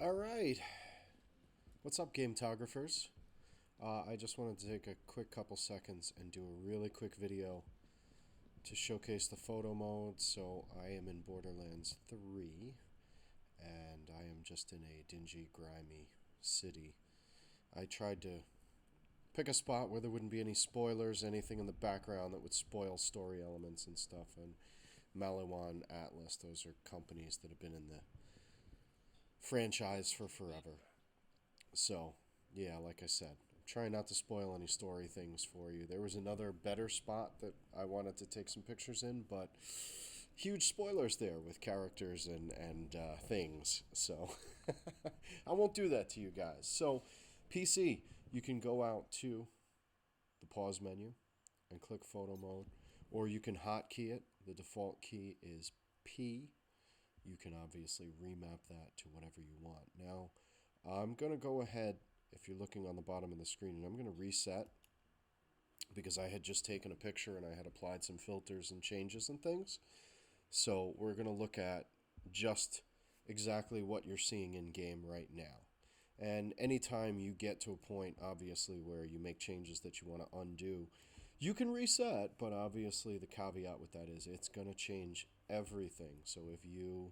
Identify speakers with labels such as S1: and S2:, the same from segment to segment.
S1: All right. What's up, gametographers? I just wanted to take a quick couple seconds and do a really quick video to showcase the photo mode. So I am in Borderlands 3, and I am just in a dingy, grimy city. I tried to pick a spot where there wouldn't be any spoilers, anything in the background that would spoil story elements and stuff. And Maliwan, Atlas, those are companies that have been in the franchise for forever. So, yeah, like I said, I'm trying not to spoil any story things for you. There was another better spot that I wanted to take some pictures in, but huge spoilers there with characters and things. So, I won't do that to you guys. So, PC, you can go out to the pause menu and click photo mode, or you can hotkey it. The default key is P. You can obviously remap that to whatever you want. Now, I'm going to go ahead, if you're looking on the bottom of the screen, and I'm going to reset because I had just taken a picture and I had applied some filters and changes and things. So we're going to look at just exactly what you're seeing in game right now. And anytime you get to a point, obviously, where you make changes that you want to undo, you can reset, but obviously the caveat with that is it's going to change everything. So if you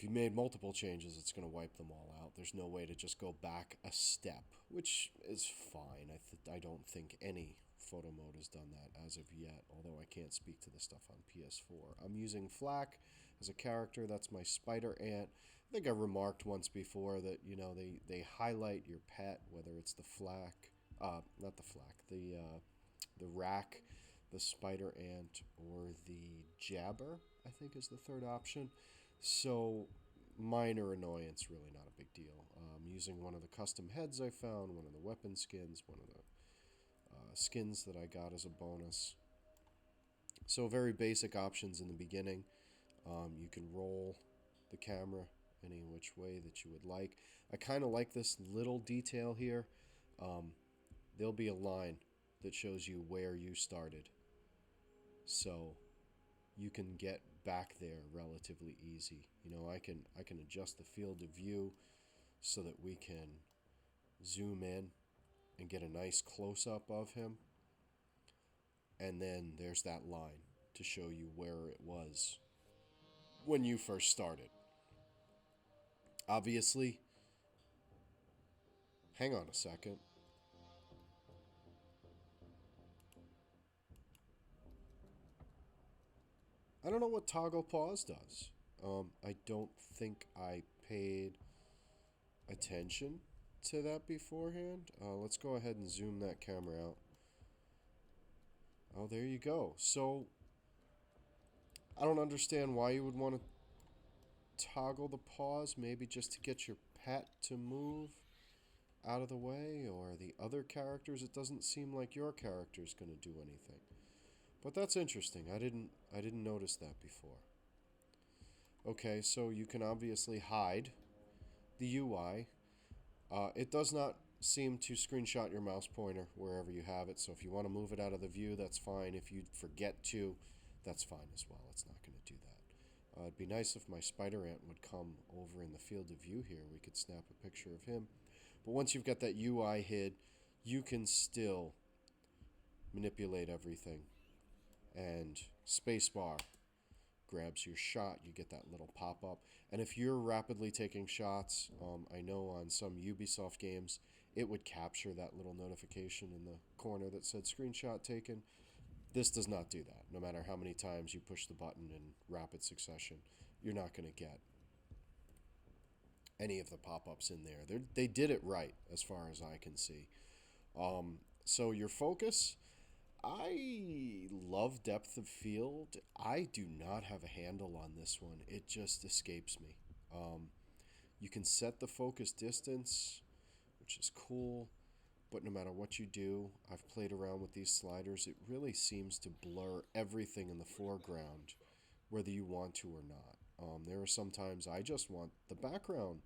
S1: made multiple changes, it's going to wipe them all out. There's no way to just go back a step, which is fine. I don't think any photo mode has done that as of yet, although I can't speak to the stuff on PS4. I'm using Flack as a character. That's my spider ant. I think I remarked once before that, they highlight your pet, whether it's the Flack, not the Flack, the rack, the spider ant, or the jabber, I think is the third option. So, minor annoyance, really not a big deal. Using one of the custom heads I found, one of the weapon skins, one of the skins that I got as a bonus. So, very basic options in the beginning. You can roll the camera any which way that you would like. I kind of like this little detail here. There'll be a line that shows you where you started. So, you can get back there relatively easy. I can adjust the field of view so that we can zoom in and get a nice close-up of him. And then there's that line to show you where it was when you first started. Obviously, hang on a second. I don't know what toggle pause does. I don't think I paid attention to that beforehand. Let's go ahead and zoom that camera out. Oh, there you go. So, I don't understand why you would want to toggle the pause. Maybe just to get your pet to move out of the way, or the other characters. It doesn't seem like your character's going to do anything. But that's interesting. I didn't notice that before. Okay, so you can obviously hide the UI. It does not seem to screenshot your mouse pointer wherever you have it, so if you want to move it out of the view, that's fine. If you forget to, that's fine as well. It's not going to do that. It'd be nice if my spider ant would come over in the field of view here. We could snap a picture of him. But once you've got that UI hid, you can still manipulate everything. And spacebar grabs your shot, you get that little pop-up. And if you're rapidly taking shots, I know on some Ubisoft games, it would capture that little notification in the corner that said screenshot taken. This does not do that. No matter how many times you push the button in rapid succession, you're not going to get any of the pop-ups in there. They did it right, as far as I can see. So your focus, I love depth of field. I do not have a handle on this one. It just escapes me. You can set the focus distance, which is cool, but no matter what you do, I've played around with these sliders. It really seems to blur everything in the foreground, whether you want to or not. There are some times I just want the background.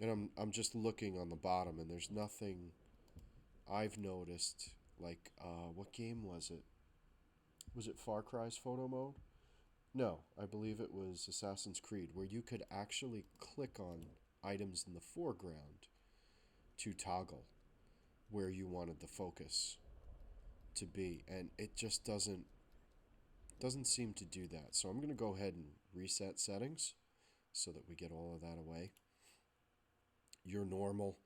S1: And I'm just looking on the bottom, and there's nothing I've noticed. Like, what game was it? Was it Far Cry's photo mode? No, I believe it was Assassin's Creed, where you could actually click on items in the foreground to toggle where you wanted the focus to be, and it just doesn't seem to do that. So I'm going to go ahead and reset settings so that we get all of that away. Your normal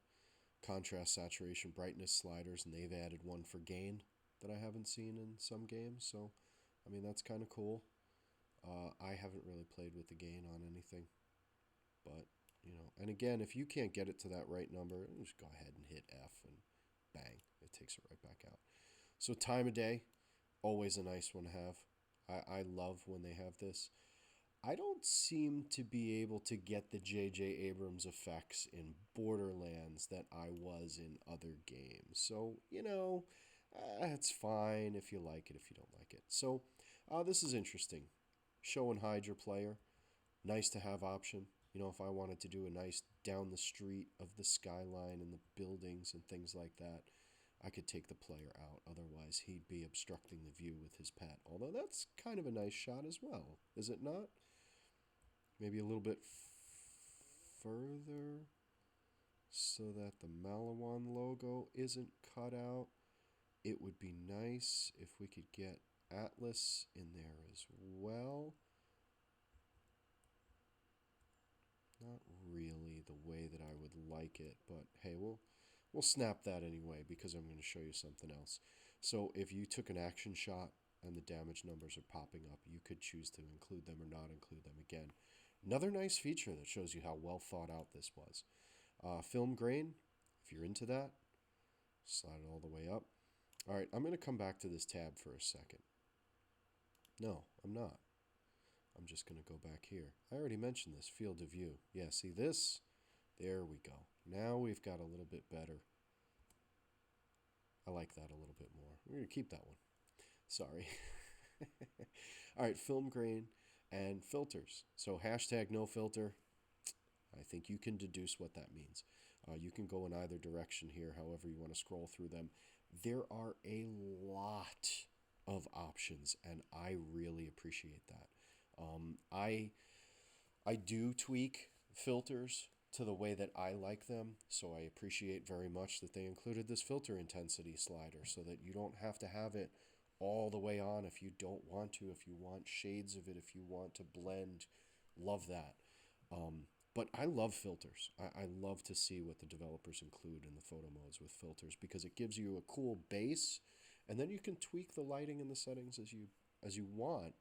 S1: contrast, saturation, brightness sliders, and they've added one for gain that I haven't seen in some games. So, I mean, that's kind of cool. I haven't really played with the gain on anything, but and again, if you can't get it to that right number, just go ahead and hit F and bang, it takes it right back out. So time of day, always a nice one to have. I love when they have this. I don't seem to be able to get the J.J. Abrams effects in Borderlands that I was in other games. So, it's fine if you like it, if you don't like it. So, this is interesting. Show and hide your player. Nice to have option. If I wanted to do a nice down the street of the skyline and the buildings and things like that, I could take the player out. Otherwise, he'd be obstructing the view with his pet. Although that's kind of a nice shot as well, is it not? Maybe a little bit further so that the Malawan logo isn't cut out. It would be nice if we could get Atlas in there as well. Not really the way that I would like it, but hey, we'll snap that anyway because I'm going to show you something else. So if you took an action shot and the damage numbers are popping up, you could choose to include them or not include them. Again, another nice feature that shows you how well thought out this was. Film grain, if you're into that, slide it all the way up. All right, I'm going to come back to this tab for a second. No, I'm not. I'm just going to go back here. I already mentioned this, field of view. Yeah, see this? There we go. Now we've got a little bit better. I like that a little bit more. We're going to keep that one. Sorry. All right, film grain and filters. So hashtag no filter. I think you can deduce what that means. You can go in either direction here, however you want to scroll through them. There are a lot of options, and I really appreciate that. I do tweak filters to the way that I like them, so I appreciate very much that they included this filter intensity slider so that you don't have to have it all the way on if you don't want to, if you want shades of it, if you want to blend. Love that. But I love filters. I love to see what the developers include in the photo modes with filters because it gives you a cool base, and then you can tweak the lighting and the settings as you want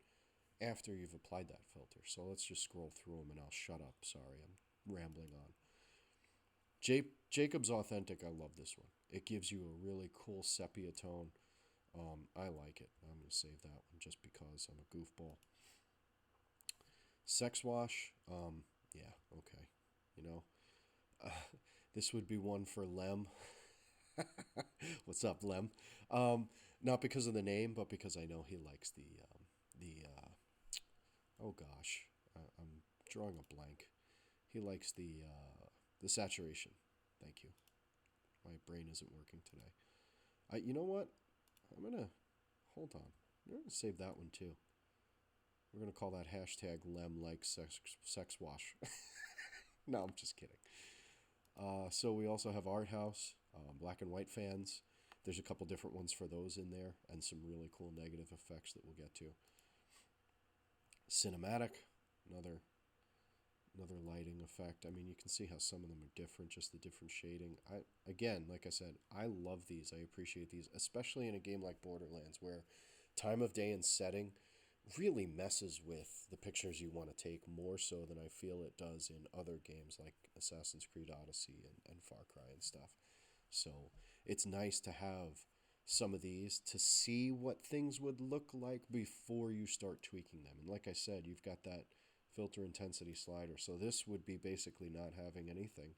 S1: after you've applied that filter. So let's just scroll through them and I'll shut up. Sorry, I'm rambling on. Jacob's Authentic, I love this one. It gives you a really cool sepia tone. I like it. I'm going to save that one just because I'm a goofball. Sex Wash, yeah, okay. You know, uh, this would be one for Lem. What's up, Lem? Not because of the name, but because I know he likes oh gosh, I'm drawing a blank. He likes the saturation. Thank you. My brain isn't working today. You know what? I'm gonna hold on. I'm gonna save that one too. We're gonna call that hashtag Lem likes sex wash. No, I'm just kidding. So we also have Art House, black and white fans. There's a couple different ones for those in there, and some really cool negative effects that we'll get to. Cinematic, another lighting effect. I mean, you can see how some of them are different, just the different shading. Again, like I said, I love these. I appreciate these, especially in a game like Borderlands, where time of day and setting really messes with the pictures you want to take more so than I feel it does in other games like Assassin's Creed Odyssey and Far Cry and stuff. So it's nice to have some of these to see what things would look like before you start tweaking them. And like I said, you've got that filter intensity slider. So this would be basically not having anything.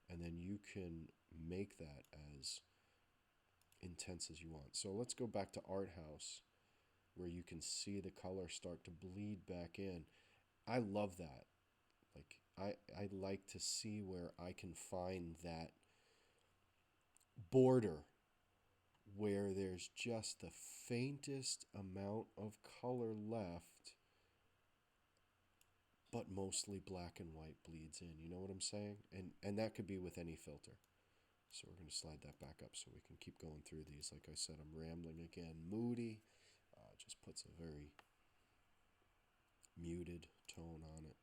S1: And then you can make that as intense as you want. So let's go back to Art House, where you can see the color start to bleed back in. I love that. Like I like to see where I can find that border where there's just the faintest amount of color left but mostly black and white bleeds in. You know what I'm saying? And that could be with any filter. So we're going to slide that back up so we can keep going through these. Like I said, I'm rambling again. Moody just puts a very muted tone on it.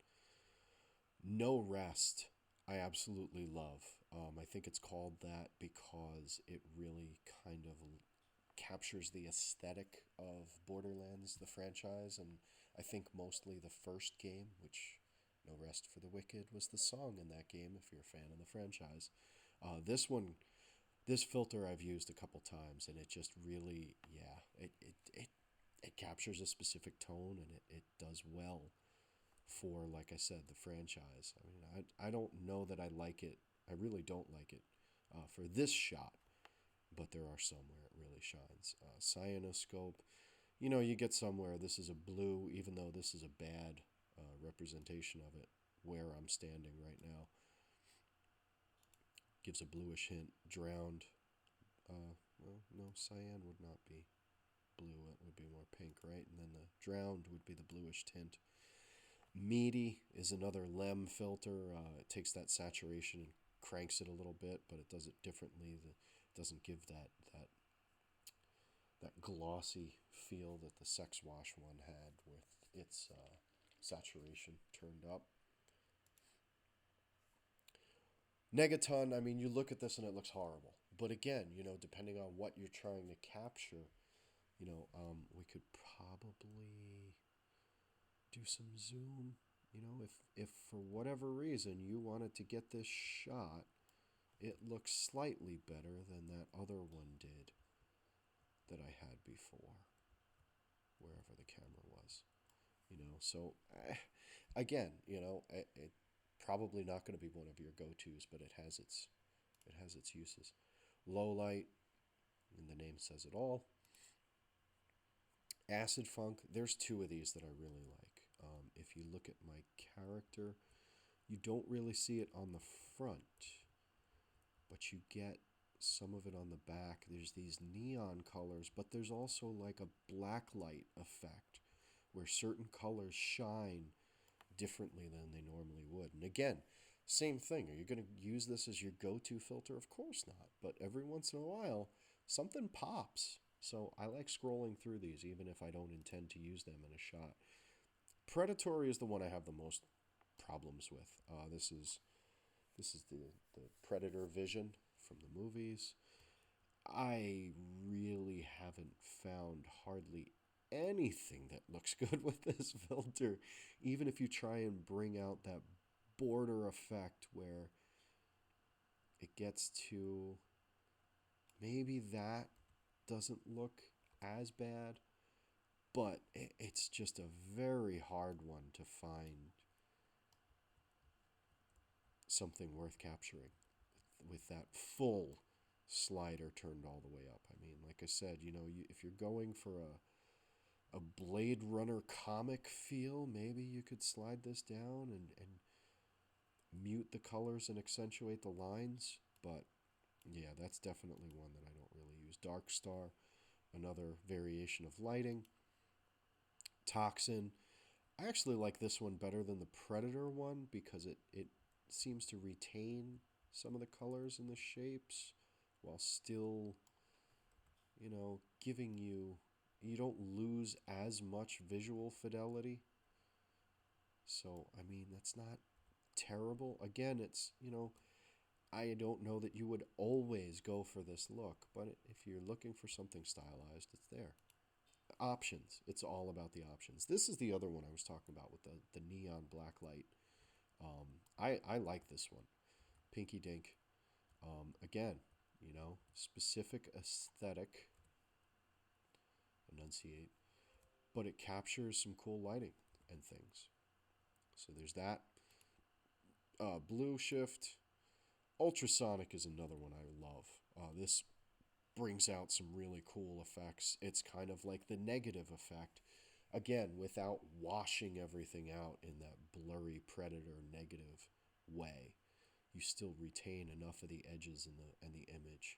S1: No Rest, I absolutely love. I think it's called that because it really kind of captures the aesthetic of Borderlands, the franchise, and I think mostly the first game, which No Rest for the Wicked was the song in that game, if you're a fan of the franchise. This one, this filter I've used a couple times, and it just really, yeah, it captures a specific tone, and it does well for, like I said, the franchise. I mean, I don't know that I like it. I really don't like it for this shot, but there are some where it really shines. Cyanoscope, you know, you get somewhere this is a blue, even though this is a bad representation of it where I'm standing right now. Gives a bluish hint. Drowned. Well, no, cyan would not be blue. It would be more pink, right? And then the drowned would be the bluish tint. Meaty is another LEM filter. It takes that saturation and cranks it a little bit, but it does it differently. It doesn't give that glossy feel that the Sex Wash one had with its saturation turned up. Negaton, I mean, you look at this and it looks horrible. But again, you know, depending on what you're trying to capture, you know, we could probably do some zoom. You know, if for whatever reason you wanted to get this shot, it looks slightly better than that other one did that I had before, wherever the camera was. You know, so again, you know, it probably not going to be one of your go-tos, but it has its uses. Low light, and the name says it all. Acid Funk, there's two of these that I really like. If you look at my character, you don't really see it on the front, but you get some of it on the back. There's these neon colors, but there's also like a black light effect where certain colors shine differently than they normally would. And again, same thing. Are you going to use this as your go-to filter? Of course not. But every once in a while, something pops. So I like scrolling through these, even if I don't intend to use them in a shot. Predatory is the one I have the most problems with. This is the Predator vision from the movies. I really haven't found hardly anything that looks good with this filter. Even if you try and bring out that border effect where it gets to, maybe that doesn't look as bad, but it's just a very hard one to find something worth capturing with that full slider turned all the way up. I mean, like I said, you know, if you're going for a Blade Runner comic feel, maybe you could slide this down and mute the colors and accentuate the lines. But yeah, that's definitely one that I don't really use. Dark Star, another variation of lighting. Toxin, I actually like this one better than the Predator one because it seems to retain some of the colors and the shapes while still, you know, giving you don't lose as much visual fidelity. So, I mean, that's not terrible. Again, it's, you know, I don't know that you would always go for this look, but if you're looking for something stylized, it's there. Options. It's all about the options. This is the other one I was talking about with the neon black light. I like this one. Pinky Dink. Again, you know, specific aesthetic, enunciate, but it captures some cool lighting and things. So there's that. Blue Shift. Ultrasonic is another one I love. This brings out some really cool effects. It's kind of like the negative effect, again, without washing everything out in that blurry Predator negative way. You still retain enough of the edges and the image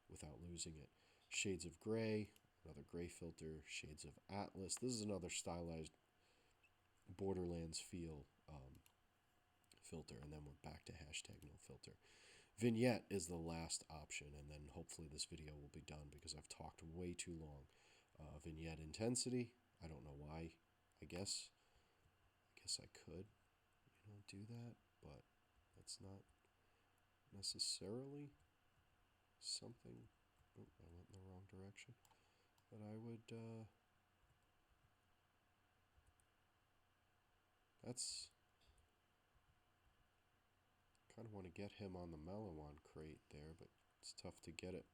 S1: without losing it. Shades of Gray, another gray filter. Shades of Atlas. This is another stylized Borderlands feel filter, and then we're back to hashtag no filter. Vignette is the last option, and then hopefully this video will be done because I've talked way too long. Vignette intensity, I don't know why. I guess I could, do that, but that's not necessarily something. Oh, I went in the wrong direction. But I would. That's kind of want to get him on the Melon crate there, but it's tough to get it.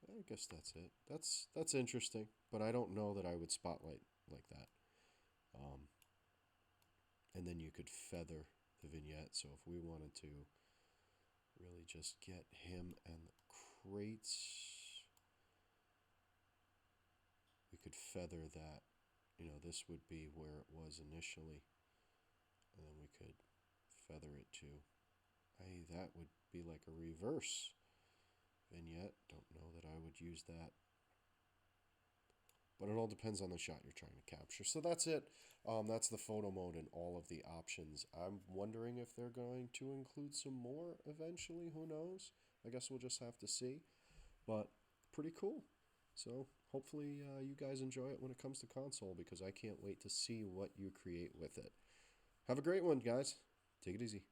S1: I guess that's it. That's interesting, but I don't know that I would spotlight like that. And then you could feather the vignette. So if we wanted to really just get him and the crates, we could feather that. This would be where it was initially, and then we could feather it to. Hey, that would be like a reverse vignette. Don't know that I would use that. But it all depends on the shot you're trying to capture. So that's it. That's the photo mode and all of the options. I'm wondering if they're going to include some more eventually. Who knows? I guess we'll just have to see. But pretty cool. So hopefully you guys enjoy it when it comes to console, because I can't wait to see what you create with it. Have a great one, guys. Take it easy.